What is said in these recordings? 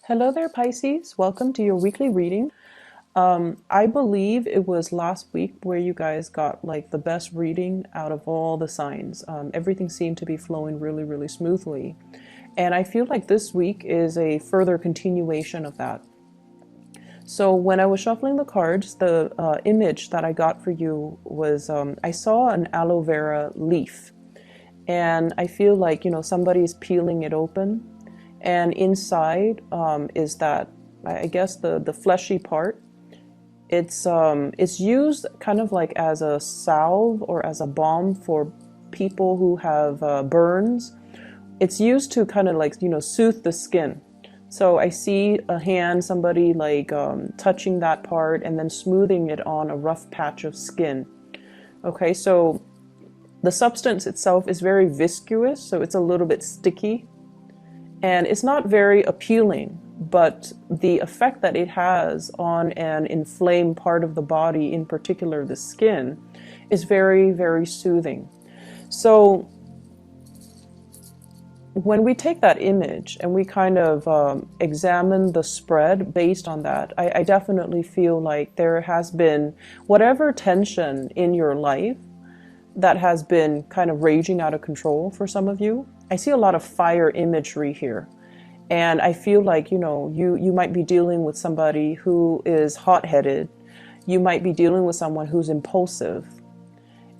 Hello there, Pisces. Welcome to your weekly reading. I believe it was last week where you guys got like the best reading out of all the signs. Everything seemed to be flowing really, really smoothly. And I feel like this week is a further continuation of that. So when I was shuffling the cards, the image that I got for you was I saw an aloe vera leaf. And I feel like, somebody's peeling it open. And inside is that, I guess, the fleshy part. It's used kind of like as a salve or as a balm for people who have burns. It's used to kind of like, soothe the skin. So I see a hand, somebody like touching that part and then smoothing it on a rough patch of skin. Okay, so the substance itself is very viscous, so it's a little bit sticky. And it's not very appealing, but the effect that it has on an inflamed part of the body, in particular the skin, is very, very soothing. So when we take that image and we kind of examine the spread based on that, I definitely feel like there has been whatever tension in your life that has been kind of raging out of control for some of you. I see a lot of fire imagery here. And I feel like, you might be dealing with somebody who is hot-headed. You might be dealing with someone who's impulsive.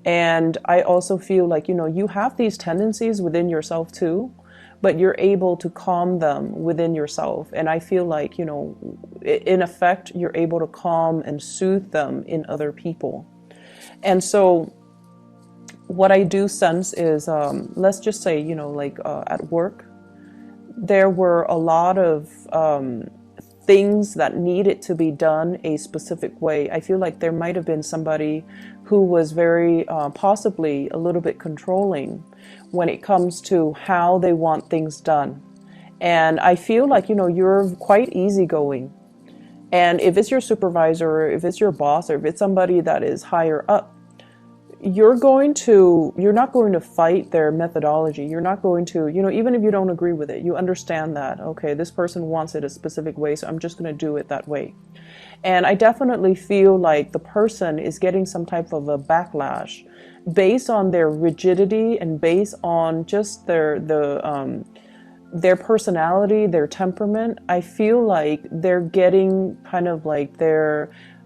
And I also feel like, you have these tendencies within yourself too, but you're able to calm them within yourself. And I feel like, in effect, you're able to calm and soothe them in other people. And so what I do sense is, let's just say, at work, there were a lot of things that needed to be done a specific way. I feel like there might have been somebody who was very possibly a little bit controlling when it comes to how they want things done. And I feel like, you're quite easygoing. And if it's your supervisor, or if it's your boss, or if it's somebody that is higher up, you're not going to fight their methodology. You're not going to, even if you don't agree with it, you understand that, okay, this person wants it a specific way, so I'm just going to do it that way. And I definitely feel like the person is getting some type of a backlash based on their rigidity and based on just their personality, their temperament. I feel like they're getting kind of like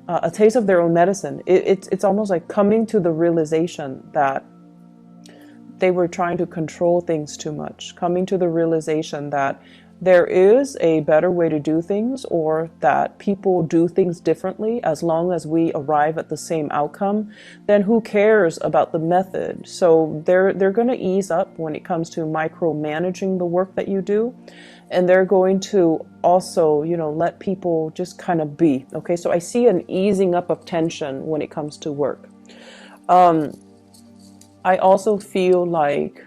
a taste of their own medicine. It's almost like coming to the realization that they were trying to control things too much, coming to the realization that there is a better way to do things, or that people do things differently. As long as we arrive at the same outcome, then who cares about the method? So they're going to ease up when it comes to micromanaging the work that you do. And they're going to also, let people just kind of be. Okay, so I see an easing up of tension when it comes to work. I also feel like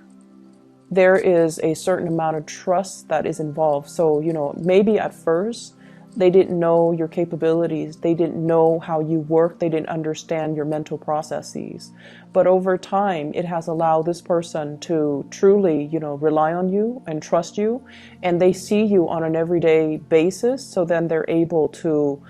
there is a certain amount of trust that is involved. So, maybe at first they didn't know your capabilities. They didn't know how you work. They didn't understand your mental processes. But over time, it has allowed this person to truly, rely on you and trust you. And they see you on an everyday basis. So then they're able to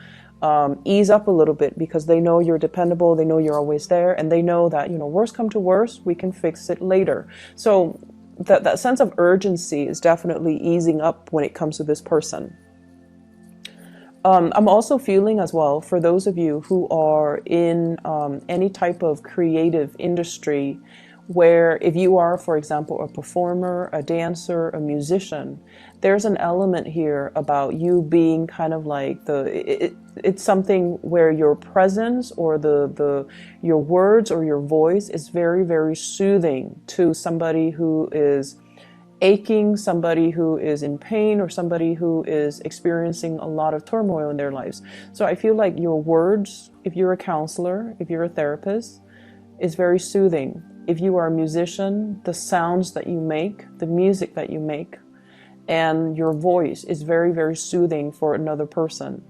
ease up a little bit, because they know you're dependable. They know you're always there. And they know that, worst come to worst, we can fix it later. So that sense of urgency is definitely easing up when it comes to this person. I'm also feeling as well, for those of you who are in any type of creative industry, where if you are, for example, a performer, a dancer, a musician, there's an element here about you being kind of like it's something where your presence or your words or your voice is very, very soothing to somebody who is aching, somebody who is in pain, or somebody who is experiencing a lot of turmoil in their lives. So I feel like your words, if you're a counselor, if you're a therapist, is very soothing. If you are a musician, the sounds that you make, the music that you make, and your voice is very, very soothing for another person.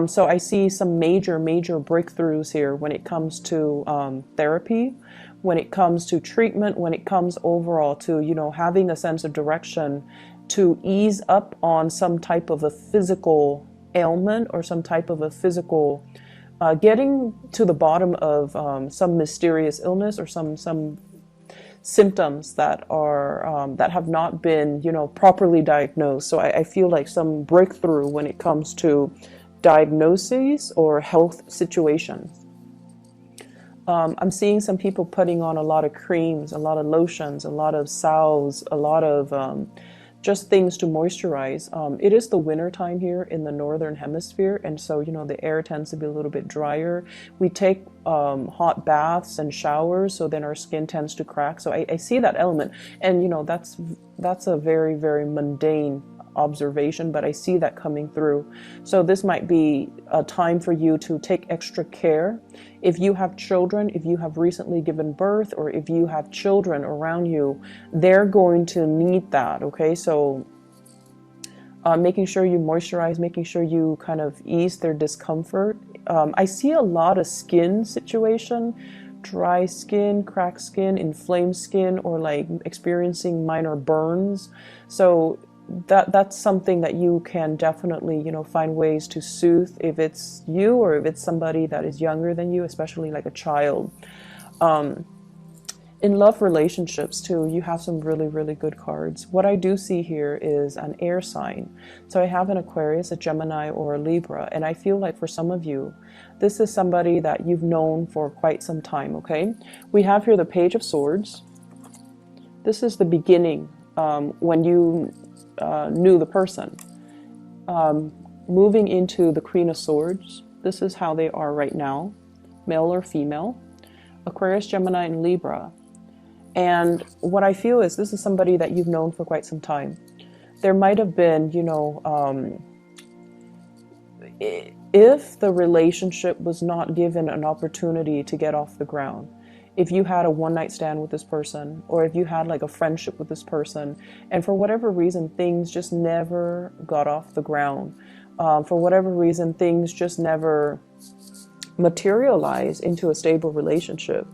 So I see some major breakthroughs here when it comes to therapy, when it comes to treatment, when it comes overall to, having a sense of direction to ease up on some type of a physical ailment or some type of a physical getting to the bottom of some mysterious illness or some symptoms that are that have not been, you know, properly diagnosed. So I feel like some breakthrough when it comes to diagnoses or health situations. I'm seeing some people putting on a lot of creams, a lot of lotions, a lot of salves, a lot of just things to moisturize. It is the winter time here in the northern hemisphere, and so, you know, the air tends to be a little bit drier. We take hot baths and showers, so then our skin tends to crack. So I see that element, and you know, that's a very, very mundane observation, but I see that coming through. So this might be a time for you to take extra care. If you have children, if you have recently given birth, or if you have children around you, they're going to need that, okay? So making sure you moisturize, making sure you kind of ease their discomfort. I see a lot of skin situation, dry skin, cracked skin, inflamed skin, or like experiencing minor burns. So that's something that you can definitely, you know, find ways to soothe if it's you or if it's somebody that is younger than you, especially like a child. In love relationships too, you have some really, really good cards. What I do see here is an air sign. So I have an Aquarius, a Gemini, or a Libra, and I feel like for some of you, this is somebody that you've known for quite some time, okay? We have here the Page of Swords. This is the beginning, when you knew the person. Moving into the Queen of Swords, this is how they are right now, male or female, Aquarius, Gemini, and Libra. And what I feel is this is somebody that you've known for quite some time. There might have been, you know, if the relationship was not given an opportunity to get off the ground, if you had a one-night stand with this person, or if you had like a friendship with this person, and for whatever reason things just never got off the ground, for whatever reason things just never materialized into a stable relationship,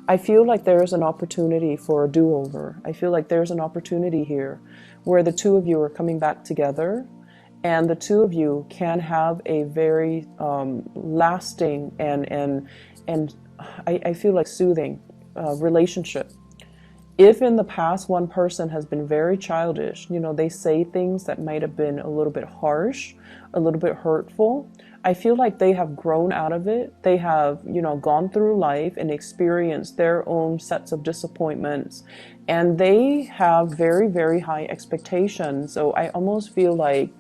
I feel like there's an opportunity for a do-over. I feel like there's an opportunity here where the two of you are coming back together, and the two of you can have a very lasting and I feel like soothing relationship. If in the past one person has been very childish, you know, they say things that might have been a little bit harsh, a little bit hurtful, I feel like they have grown out of it. They have, you know, gone through life and experienced their own sets of disappointments, and they have very, very high expectations. So I almost feel like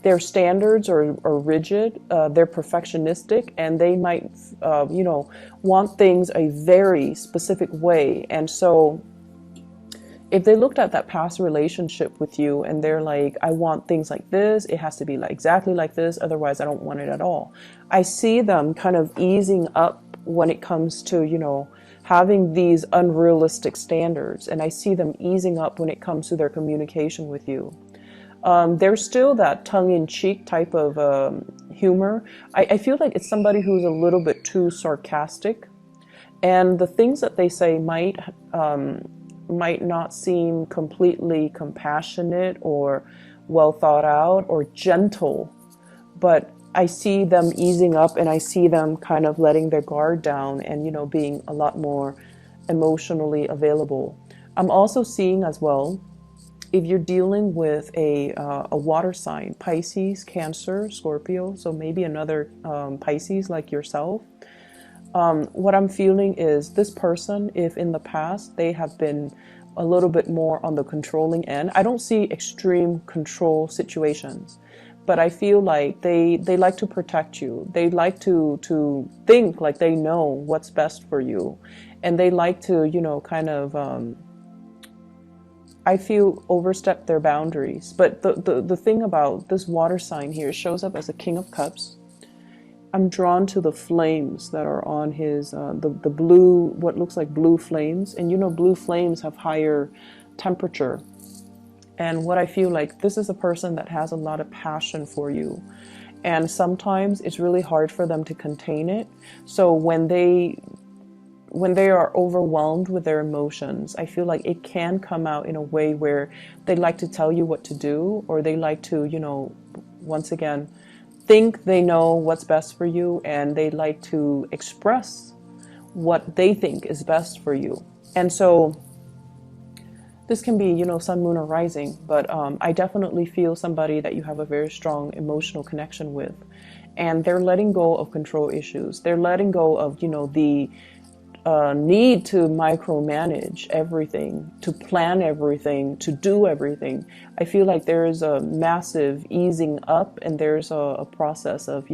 their standards are rigid, they're perfectionistic, and they might, you know, want things a very specific way. And so if they looked at that past relationship with you and they're like, I want things like this, it has to be like exactly like this, otherwise I don't want it at all. I see them kind of easing up when it comes to, you know, having these unrealistic standards, and I see them easing up when it comes to their communication with you. There's still that tongue-in-cheek type of humor. I feel like it's somebody who's a little bit too sarcastic, and the things that they say might not seem completely compassionate or well thought out or gentle, but I see them easing up, and I see them kind of letting their guard down and, you know, being a lot more emotionally available. I'm also seeing as well, if you're dealing with a water sign, Pisces, Cancer, Scorpio, so maybe another Pisces like yourself, what I'm feeling is this person, if in the past they have been a little bit more on the controlling end, I don't see extreme control situations, but I feel like they like to protect you. They like to think like they know what's best for you, and they like to, you know, kind of I feel overstep their boundaries. But the thing about this water sign here, shows up as a King of Cups. I'm drawn to the flames that are on his, the blue, what looks like blue flames. And you know, blue flames have higher temperature. And what I feel like, this is a person that has a lot of passion for you. And sometimes it's really hard for them to contain it. So when they when they are overwhelmed with their emotions, I feel like it can come out in a way where they like to tell you what to do, or they like to, once again, think they know what's best for you, and they like to express what they think is best for you. And so this can be, sun, moon, or rising, but I definitely feel somebody that you have a very strong emotional connection with, and they're letting go of control issues. They're letting go of, the need to micromanage everything, to plan everything, to do everything. I feel like there is a massive easing up, and there's a process of,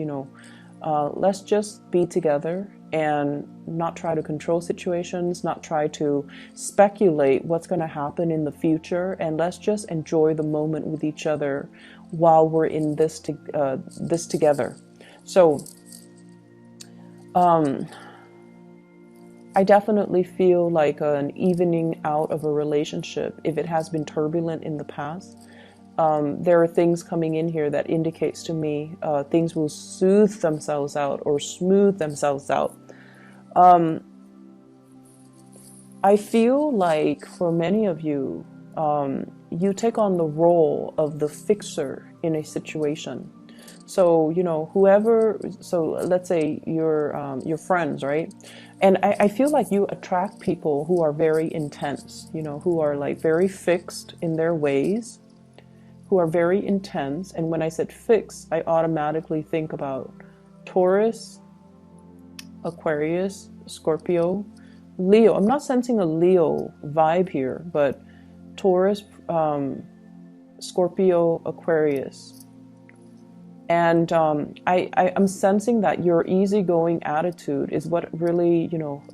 let's just be together and not try to control situations, not try to speculate what's going to happen in the future, and let's just enjoy the moment with each other while we're in this together. So I definitely feel like an evening out of a relationship if it has been turbulent in the past. There are things coming in here that indicates to me things will soothe themselves out or smooth themselves out. I feel like for many of you, you take on the role of the fixer in a situation. So, so let's say your friends, right? And I feel like you attract people who are very intense, who are like very fixed in their ways, who are very intense. And when I said fix, I automatically think about Taurus, Aquarius, Scorpio, Leo. I'm not sensing a Leo vibe here, but Taurus, Scorpio, Aquarius. And I'm sensing that your easygoing attitude is what really,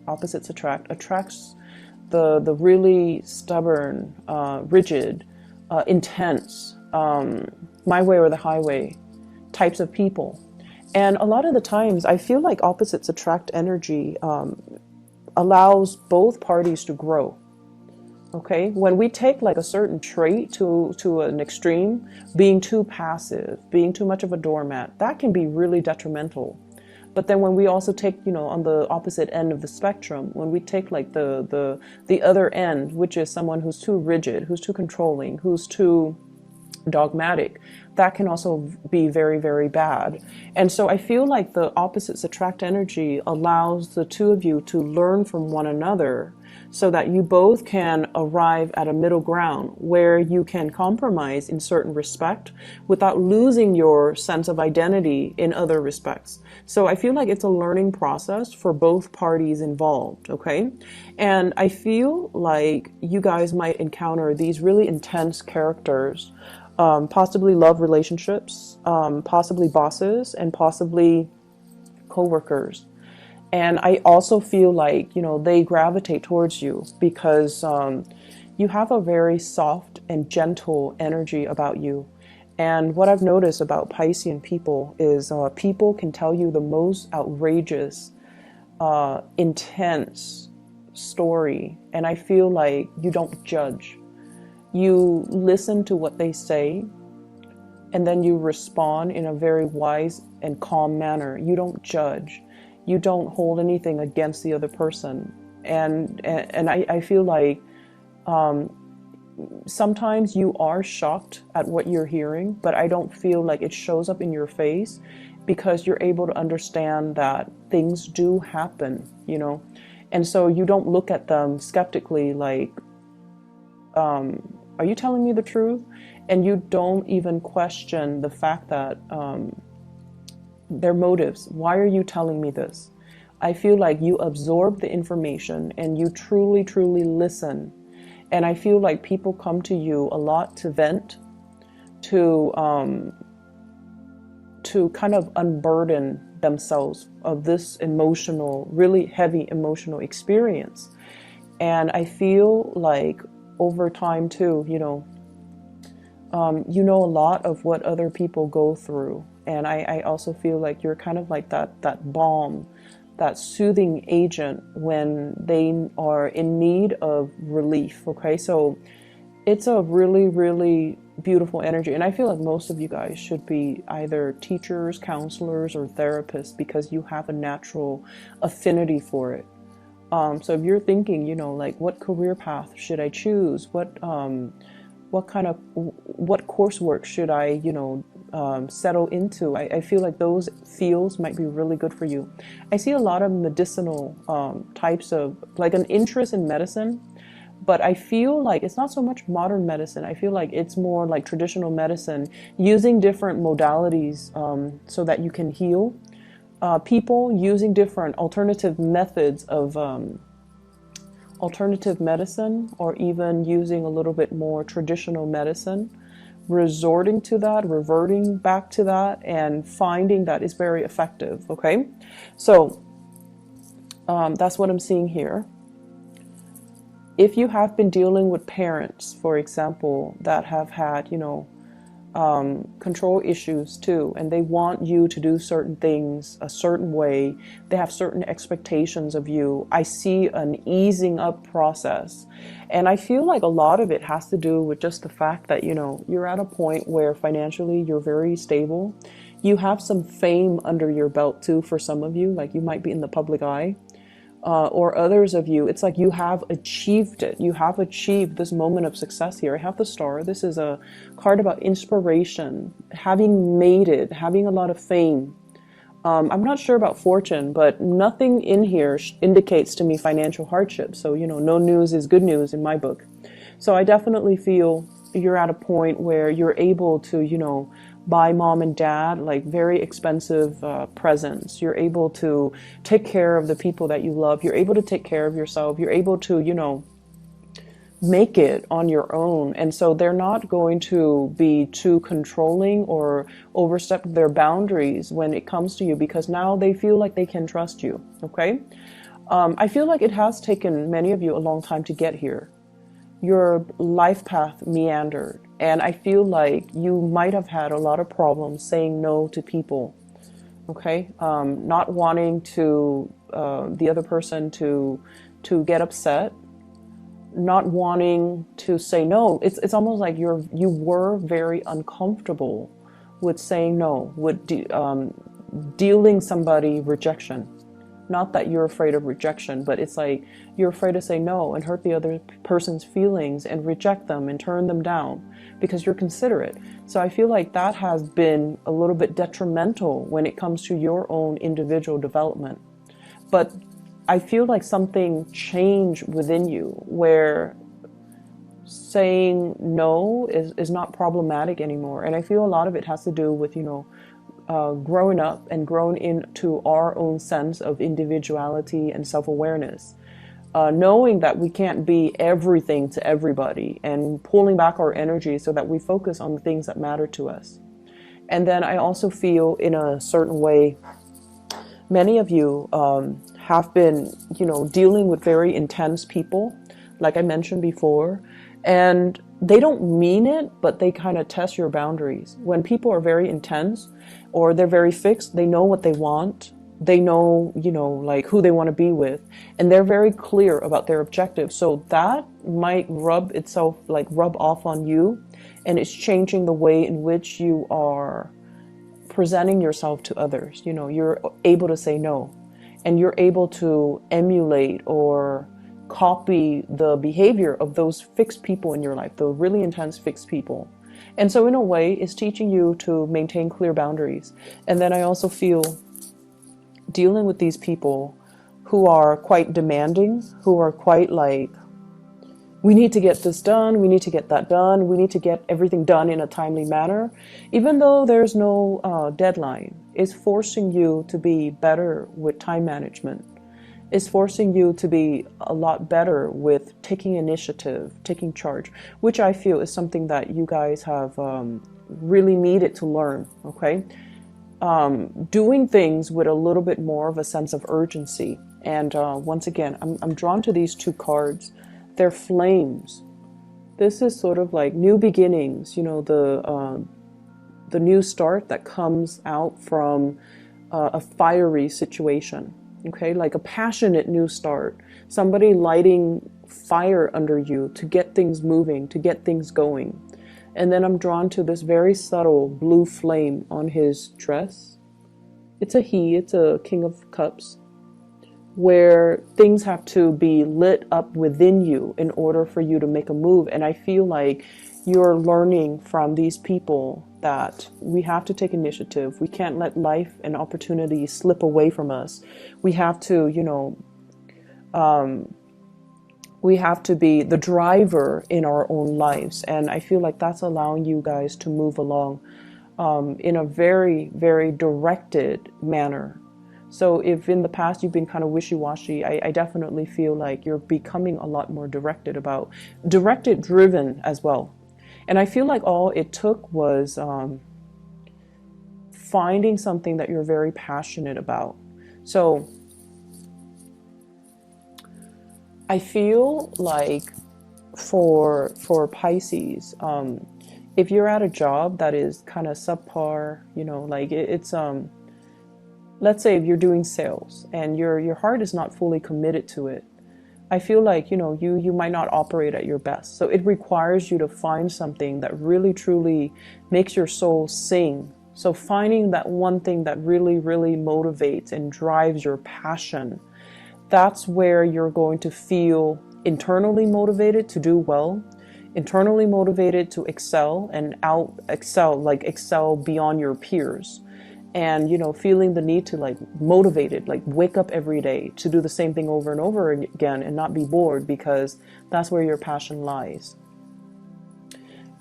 opposites attracts the really stubborn, rigid, intense, my way or the highway types of people. And a lot of the times I feel like opposites attract energy allows both parties to grow. Okay, when we take like a certain trait to an extreme, being too passive, being too much of a doormat, that can be really detrimental. But then when we also take, on the opposite end of the spectrum, when we take like the other end, which is someone who's too rigid, who's too controlling, who's too dogmatic, that can also be very, very bad. And so I feel like the opposites attract energy allows the two of you to learn from one another, so that you both can arrive at a middle ground where you can compromise in certain respect without losing your sense of identity in other respects. So I feel like it's a learning process for both parties involved, okay? And I feel like you guys might encounter these really intense characters, possibly love relationships, possibly bosses, and possibly co-workers. And I also feel like, they gravitate towards you because you have a very soft and gentle energy about you. And what I've noticed about Piscean people is people can tell you the most outrageous, intense story. And I feel like you don't judge. You listen to what they say, and then you respond in a very wise and calm manner. You don't judge. You don't hold anything against the other person. And I feel like sometimes you are shocked at what you're hearing, but I don't feel like it shows up in your face because you're able to understand that things do happen, And so you don't look at them skeptically like, are you telling me the truth? And you don't even question the fact that their motives. Why are you telling me this? I feel like you absorb the information and you truly, truly listen. And I feel like people come to you a lot to vent, to kind of unburden themselves of this emotional, really heavy emotional experience. And I feel like over time too, you know a lot of what other people go through. And I also feel like you're kind of like that balm, that soothing agent when they are in need of relief. Okay, so it's a really, really beautiful energy. And I feel like most of you guys should be either teachers, counselors, or therapists because you have a natural affinity for it. So if you're thinking, you know, like what career path should I choose? What coursework should I, you know, settle into? I feel like those fields might be really good for you. I see a lot of medicinal types of, like an interest in medicine, but I feel like it's not so much modern medicine. I feel like it's more like traditional medicine, using different modalities so that you can heal people, using different alternative methods of alternative medicine, or even using a little bit more traditional medicine, resorting to that, reverting back to that, and finding that is very effective. Okay, so that's what I'm seeing here. If you have been dealing with parents, for example, that have had, you know, control issues too, and they want you to do certain things a certain way, they have certain expectations of you, I see an easing up process. And I feel like a lot of it has to do with just the fact that, you know, you're at a point where financially you're very stable. You have some fame under your belt too, for some of you, like you might be in the public eye. Or others of you, it's like you have achieved it. You have achieved this moment of success here. I have the star. This is a card about inspiration, having made it, having a lot of fame. I'm not sure about fortune, but nothing in here indicates to me financial hardship. So, you know, no news is good news in my book. So I definitely feel you're at a point where you're able to, you know, buy mom and dad like very expensive presents. You're able to take care of the people that you love. You're able to take care of yourself. You're able to, you know, make it on your own. And so they're not going to be too controlling or overstep their boundaries when it comes to you, because now they feel like they can trust you. Okay. I feel like it has taken many of you a long time to get here. Your life path meandered, and I feel like you might have had a lot of problems saying no to people. Okay, not wanting to the other person to get upset, not wanting to say no. It's almost like you were very uncomfortable with saying no, with dealing somebody rejection. Not that you're afraid of rejection, but it's like you're afraid to say no and hurt the other person's feelings and reject them and turn them down because you're considerate. So I feel like that has been a little bit detrimental when it comes to your own individual development. But I feel like something changed within you where saying no is not problematic anymore. And I feel a lot of it has to do with, you know, growing up and growing into our own sense of individuality and self-awareness, knowing that we can't be everything to everybody, and pulling back our energy so that we focus on the things that matter to us. And then I also feel in a certain way, many of you have been, you know, dealing with very intense people, like I mentioned before, and they don't mean it, but they kind of test your boundaries. When people are very intense or they're very fixed, they know what they want. They know, you know, like who they want to be with, and they're very clear about their objectives. So that might rub off on you, and it's changing the way in which you are presenting yourself to others. You know, you're able to say no, and you're able to emulate or copy the behavior of those fixed people in your life, the really intense fixed people. And so in a way, it's teaching you to maintain clear boundaries. And then I also feel dealing with these people who are quite demanding, who are quite like, we need to get this done, we need to get that done, we need to get everything done in a timely manner, even though there's no deadline, is forcing you to be better with time management. Is forcing you to be a lot better with taking initiative, taking charge, which I feel is something that you guys have really needed to learn, okay? Doing things with a little bit more of a sense of urgency. And once again, I'm drawn to these two cards. They're flames. This is sort of like new beginnings, you know, the new start that comes out from a fiery situation. Okay, like a passionate new start, somebody lighting fire under you to get things moving, to get things going. And then I'm drawn to this very subtle blue flame on his dress. It's a King of Cups. where things have to be lit up within you in order for you to make a move. And I feel like you're learning from these people that we have to take initiative. We can't let life and opportunities slip away from us. We have to, we have to be the driver in our own lives. And I feel like that's allowing you guys to move along in a very, very directed manner. So if in the past you've been kind of wishy-washy, I definitely feel like you're becoming a lot more directed, driven as well. And I feel like all it took was finding something that you're very passionate about. So I feel like for Pisces, if you're at a job that is kind of subpar, like it's let's say if you're doing sales and your heart is not fully committed to it, I feel like, you might not operate at your best. So it requires you to find something that really truly makes your soul sing. So finding that one thing that really, really motivates and drives your passion, that's where you're going to feel internally motivated to do well, internally motivated to excel and excel beyond your peers. And, feeling the need to motivated, wake up every day to do the same thing over and over again and not be bored, because that's where your passion lies.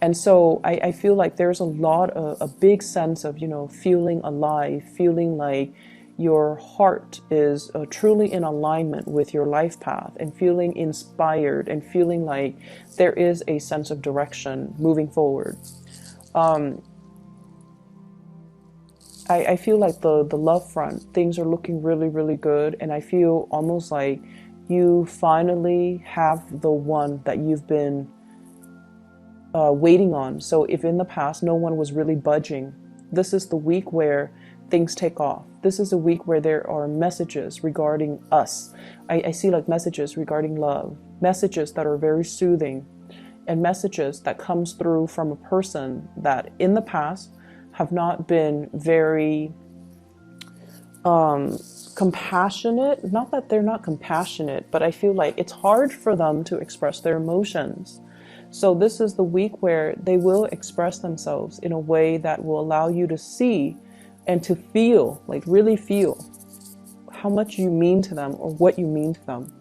And so I feel like there's a big sense of, feeling alive, feeling like your heart is truly in alignment with your life path, and feeling inspired and feeling like there is a sense of direction moving forward. I feel like the love front, things are looking really, really good. And I feel almost like you finally have the one that you've been waiting on. So if in the past no one was really budging, this is the week where things take off. This is a week where there are messages regarding us. I see messages regarding love, messages that are very soothing, and messages that comes through from a person that in the past have not been very compassionate. Not that they're not compassionate, but I feel like it's hard for them to express their emotions. So this is the week where they will express themselves in a way that will allow you to see and to feel, really feel how much you mean to them or what you mean to them.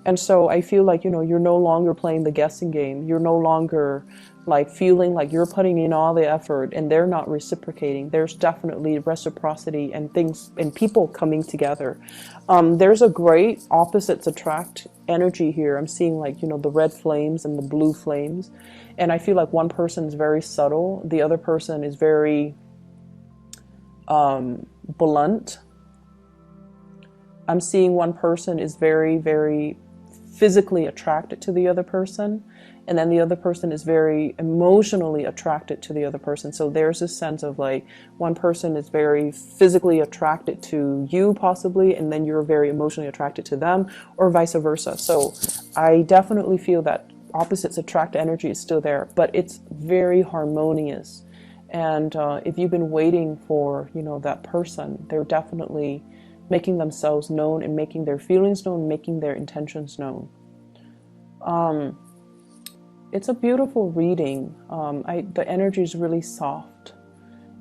And so I feel like, you're no longer playing the guessing game. You're no longer feeling like you're putting in all the effort and they're not reciprocating. There's definitely reciprocity and things and people coming together. There's a great opposites attract energy here. I'm seeing the red flames and the blue flames. And I feel like one person is very subtle. The other person is very blunt. I'm seeing one person is very, very physically attracted to the other person, and then the other person is very emotionally attracted to the other person. So there's a sense of one person is very physically attracted to you possibly, and then you're very emotionally attracted to them, or vice versa. So I definitely feel that opposites attract energy is still there, but it's very harmonious. And if you've been waiting for, that person, they're definitely making themselves known and making their feelings known, making their intentions known. It's a beautiful reading. The energy is really soft,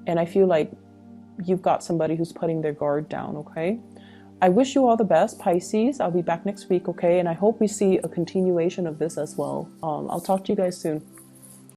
and I feel like you've got somebody who's putting their guard down. Okay, I wish you all the best, Pisces. I'll be back next week. Okay, and I hope we see a continuation of this as well. I'll talk to you guys soon.